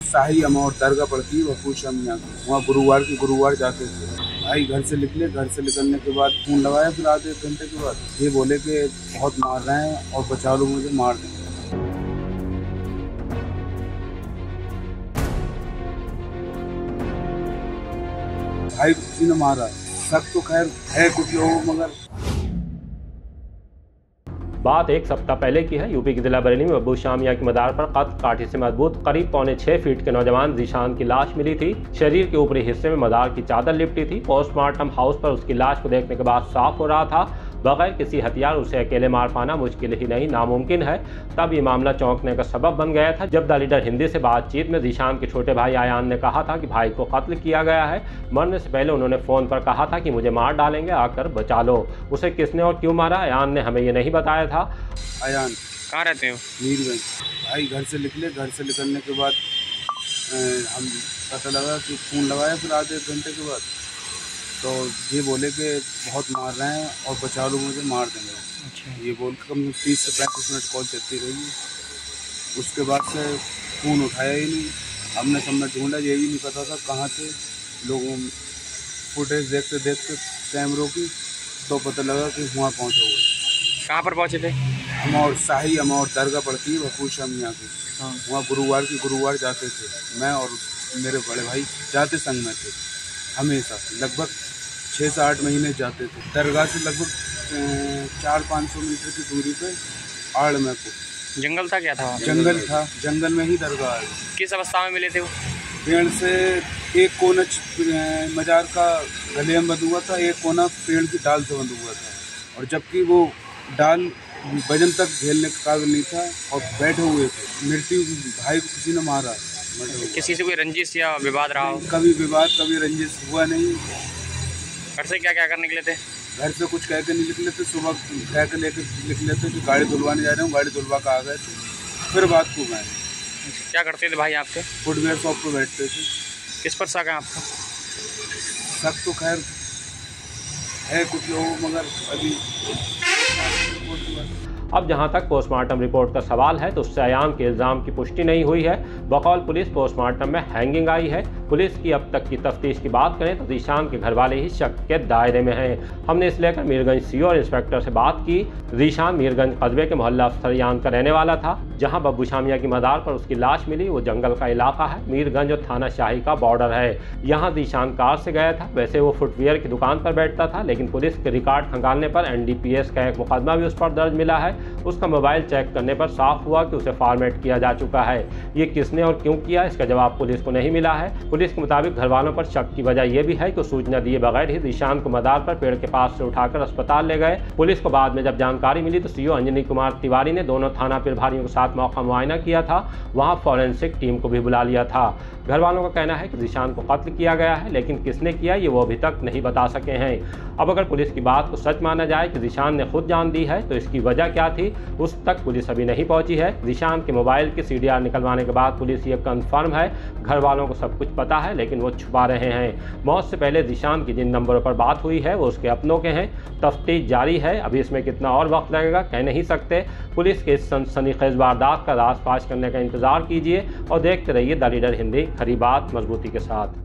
शाही अमौर दरगाह पड़ती है वफूर शामिया की, वहाँ गुरुवार जाते थे भाई। घर से निकलने के बाद फोन लगाया, फिर आधे एक घंटे के बाद ये बोले कि बहुत मार रहे हैं और बचा लो मुझे, मार देंगे। भाई किसी ने मारा, शक तो खैर है कुछ लोग, मगर बात एक सप्ताह पहले की है। यूपी के जिला बरेली में अब्बू शामिया की मदार पर कत्ल काठी से मजबूत करीब 6.25 फीट के नौजवान ज़ीशान की लाश मिली थी। शरीर के ऊपरी हिस्से में मदार की चादर लिपटी थी। पोस्टमार्टम हाउस पर उसकी लाश को देखने के बाद साफ हो रहा था बगैर किसी हथियार उसे अकेले मार पाना मुश्किल ही नहीं नामुमकिन है। तब ये मामला चौंकने का सबब बन गया था जब द लीडर हिंदी से बातचीत में ज़ीशान के छोटे भाई आयान ने कहा था कि भाई को कत्ल किया गया है। मरने से पहले उन्होंने फ़ोन पर कहा था कि मुझे मार डालेंगे, आकर बचा लो। उसे किसने और क्यों मारा आयान ने हमें ये नहीं बताया था। आयान कहाँ रहते हो? मीरगंज। भाई घर से निकलने के बाद हम पता लगा कि फ़ोन लगाया, फिर आधे एक घंटे के बाद तो ये बोले कि बहुत मार रहे हैं और बचा लो मुझे, मार देंगे। अच्छा। ये बोल के कम 30 से 35 मिनट कॉल चलती रही। उसके बाद से फ़ोन उठाया ही नहीं। हमने सबने ढूंढा, ये भी नहीं पता था कहाँ थे लोगों। फुटेज देखते कैमरों की तो पता लगा कि वहाँ पहुँचे हुए। कहाँ पर पहुँचे थे? शाही अमौर दरगाह पड़ती है वफूर शामिया की, वहाँ गुरुवार जाते थे। मैं और मेरे बड़े भाई जाते संग में थे हमेशा, लगभग 6 से 8 महीने जाते थे। दरगाह से लगभग 400-500 मीटर की दूरी पे आड़ में को जंगल था, क्या था? जंगल था, जंगल में ही दरगाह है। किस अवस्था में मिले थे वो? पेड़ से एक कोना मजार का गले में बंधा हुआ था, एक कोना पेड़ की डाल से बंधा हुआ था, और जबकि वो डाल वजन तक झेलने के काबिल नहीं था और बैठे हुए थे। मृत्यु भाई को किसी ने मारा। किसी से कोई रंजिश या विवाद रहा हो? कभी विवाद, कभी रंजिश हुआ नहीं। घर से क्या कर निकले थे? घर से कुछ कह के नहीं निकले थे। सुबह कह के लेकर निकले थे कि गाड़ी धुलवाने जा रहे हूँ, गाड़ी धुलवा कर आ गए थे। फिर बात को गए। क्या करते थे भाई आपके? फुटवेयर शॉप पर बैठते थे। किस पर शक है आपको? शक तो खैर है कुछ लोग, मगर अभी अब जहां तक पोस्टमार्टम रिपोर्ट का सवाल है तो उससे आयान के इल्ज़ाम की पुष्टि नहीं हुई है। बकौल पुलिस पोस्टमार्टम में हैंगिंग आई है। पुलिस की अब तक की तफ्तीश की बात करें तो ज़ीशान के घर वाले ही शक के दायरे में हैं। हमने इस लेकर मीरगंज सीओ और इंस्पेक्टर से बात की। ज़ीशान मीरगंज कस्बे के मोहल्ला अफसरियान का रहने वाला था। जहाँ बब्बू शामिया की मदार पर उसकी लाश मिली वो जंगल का इलाका है, मीरगंज और थाना शाही का बॉर्डर है। यहाँ ज़ीशान कार से गया था। वैसे वो फुटवियर की दुकान पर बैठता था, लेकिन पुलिस के रिकॉर्ड खंगालने पर NDPS का एक मुकदमा भी उस पर दर्ज मिला है। उसका मोबाइल चेक करने पर साफ हुआ कि उसे फॉर्मेट किया जा चुका है। ये किसने और क्यों किया, इसका जवाब पुलिस को नहीं मिला है। पुलिस के मुताबिक घर वालों पर शक की वजह यह भी है कि सूचना दिए बगैर ही ज़ीशान को मदार पर पेड़ के पास से उठाकर अस्पताल ले गए। पुलिस को बाद में जब जानकारी मिली तो CO अंजनी कुमार तिवारी ने दोनों थाना प्रभारियों के साथ मौका मुआयना किया था। वहाँ फॉरेंसिक टीम को भी बुला लिया था। घर वालों का कहना है कि ज़ीशान को कत्ल किया गया है, लेकिन किसने किया ये वो अभी तक नहीं बता सके हैं। अब अगर पुलिस की बात को सच माना जाए कि ज़ीशान ने खुद जान दी है तो इसकी वजह क्या थी, उस तक पुलिस अभी नहीं पहुंची है। ज़ीशान के मोबाइल के CDR निकलवाने के बाद पुलिस ये कंफर्म है घर वालों को सब कुछ पता है, लेकिन वो छुपा रहे हैं। मौत से पहले ज़ीशान की जिन नंबरों पर बात हुई है वो उसके अपनों के हैं। तफ्तीश जारी है, अभी इसमें कितना और वक्त लगेगा कह नहीं सकते। पुलिस के इस सनसनीखेज वारदात का राज फाश करने का इंतजार कीजिए और देखते रहिए द लीडर हिंदी, खरी बात मजबूती के साथ।